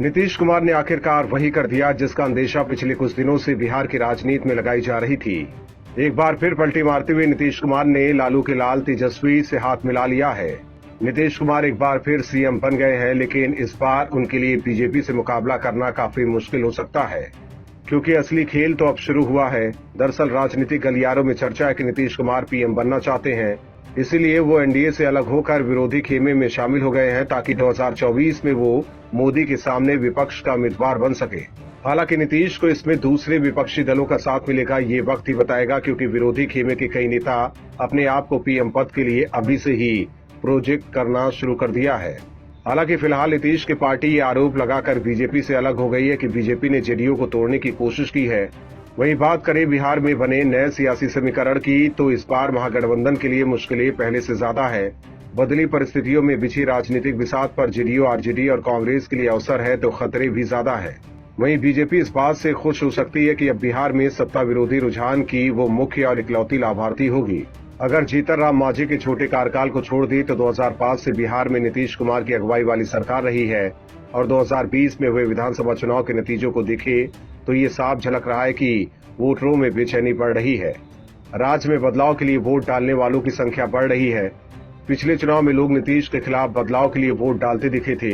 नीतीश कुमार ने आखिरकार वही कर दिया जिसका अंदेशा पिछले कुछ दिनों से बिहार की राजनीति में लगाई जा रही थी। एक बार फिर पलटी मारते हुए नीतीश कुमार ने लालू के लाल तेजस्वी से हाथ मिला लिया है। नीतीश कुमार एक बार फिर सीएम बन गए हैं, लेकिन इस बार उनके लिए बीजेपी से मुकाबला करना काफी मुश्किल हो सकता है, क्योंकि असली खेल तो अब शुरू हुआ है। दरअसल राजनीतिक गलियारों में चर्चा है कि नीतीश कुमार पीएम बनना चाहते हैं, इसीलिए वो एनडीए से अलग होकर विरोधी खेमे में शामिल हो गए हैं ताकि 2024 में वो मोदी के सामने विपक्ष का उम्मीदवार बन सके। हालांकि नीतीश को इसमें दूसरे विपक्षी दलों का साथ मिलेगा, ये वक्त ही बताएगा, क्योंकि विरोधी खेमे के कई नेता अपने आप को पीएम पद के लिए अभी से ही प्रोजेक्ट करना शुरू कर दिया है। हालांकि फिलहाल नीतीश की पार्टी ये आरोप लगाकर बीजेपी से अलग हो गई है कि बीजेपी ने जेडीयू को तोड़ने की कोशिश की है। वहीं बात करें बिहार में बने नए सियासी समीकरण की, तो इस बार महागठबंधन के लिए मुश्किलें पहले से ज्यादा है। बदली परिस्थितियों में बिछी राजनीतिक बिसात पर जेडीयू, आरजेडी और कांग्रेस के लिए अवसर है तो खतरे भी ज्यादा है। वहीं बीजेपी इस बात से खुश हो सकती है कि अब बिहार में सत्ता विरोधी रुझान की वो मुख्य और इकलौती लाभार्थी होगी। अगर जीतन राम मांझी के छोटे कार्यकाल को छोड़ दी तो 2005 से बिहार में नीतीश कुमार की अगुवाई वाली सरकार रही है और 2020 में हुए विधानसभा चुनाव के नतीजों को देखे तो ये साफ झलक रहा है कि वोटरों में बेचैनी बढ़ रही है। राज्य में बदलाव के लिए वोट डालने वालों की संख्या बढ़ रही है। पिछले चुनाव में लोग नीतीश के खिलाफ बदलाव के लिए वोट डालते दिखे थे।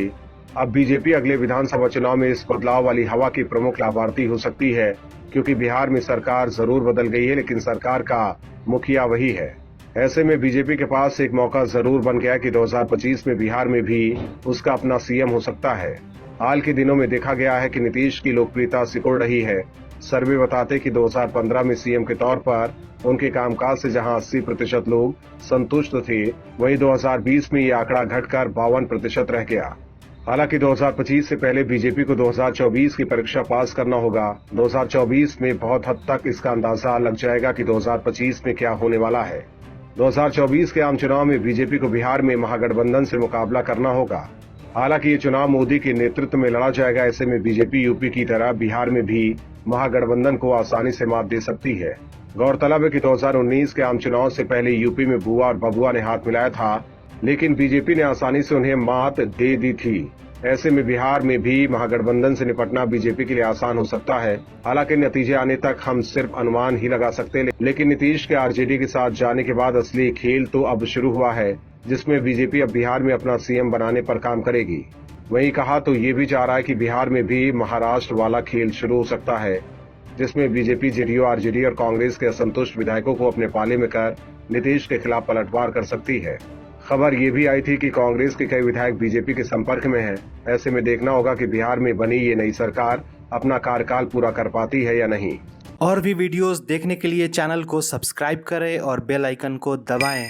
अब बीजेपी अगले विधानसभा चुनाव में इस बदलाव वाली हवा की प्रमुख लाभार्थी हो सकती है, क्योंकि बिहार में सरकार जरूर बदल गई है लेकिन सरकार का मुखिया वही है। ऐसे में बीजेपी के पास एक मौका जरूर बन गया कि 2025 में बिहार में भी उसका अपना सीएम हो सकता है। हाल के दिनों में देखा गया है कि नीतीश की लोकप्रियता सिकुड़ रही है। सर्वे बताते कि 2015 में सीएम के तौर पर उनके कामकाज से जहां 80% लोग संतुष्ट थे, वहीं 2020 में ये आंकड़ा घटकर 52% रह गया। हालांकि 2025 से पहले बीजेपी को 2024 की परीक्षा पास करना होगा। 2024 में बहुत हद तक इसका अंदाजा लग जाएगा कि 2025 में क्या होने वाला है। 2024 के आम चुनाव में बीजेपी को बिहार में महागठबंधन से मुकाबला करना होगा। हालांकि ये चुनाव मोदी के नेतृत्व में लड़ा जाएगा। ऐसे में बीजेपी यूपी की तरह बिहार में भी महागठबंधन को आसानी से मात दे सकती है। गौरतलब है कि 2019 के आम चुनाव से पहले यूपी में बुआ और बबुआ ने हाथ मिलाया था, लेकिन बीजेपी ने आसानी से उन्हें मात दे दी थी। ऐसे में बिहार में भी महागठबंधन से निपटना बीजेपी के लिए आसान हो सकता है। हालांकि नतीजे आने तक हम सिर्फ अनुमान ही लगा सकते हैं, लेकिन नीतीश के आरजेडी के साथ जाने के बाद असली खेल तो अब शुरू हुआ है, जिसमें बीजेपी अब बिहार में अपना सीएम बनाने पर काम करेगी। वहीं कहा तो ये भी जा रहा है कि बिहार में भी महाराष्ट्र वाला खेल शुरू हो सकता है, जिसमें बीजेपी, जेडीयू, आरजेडी और कांग्रेस के असंतुष्ट विधायकों को अपने पाले में कर नीतीश के खिलाफ पलटवार कर सकती है। खबर ये भी आई थी कि कांग्रेस के कई विधायक बीजेपी के संपर्क में हैं। ऐसे में देखना होगा कि बिहार में बनी ये नई सरकार अपना कार्यकाल पूरा कर पाती है या नहीं। और भी वीडियोस देखने के लिए चैनल को सब्सक्राइब करें और बेल आइकन को दबाएं।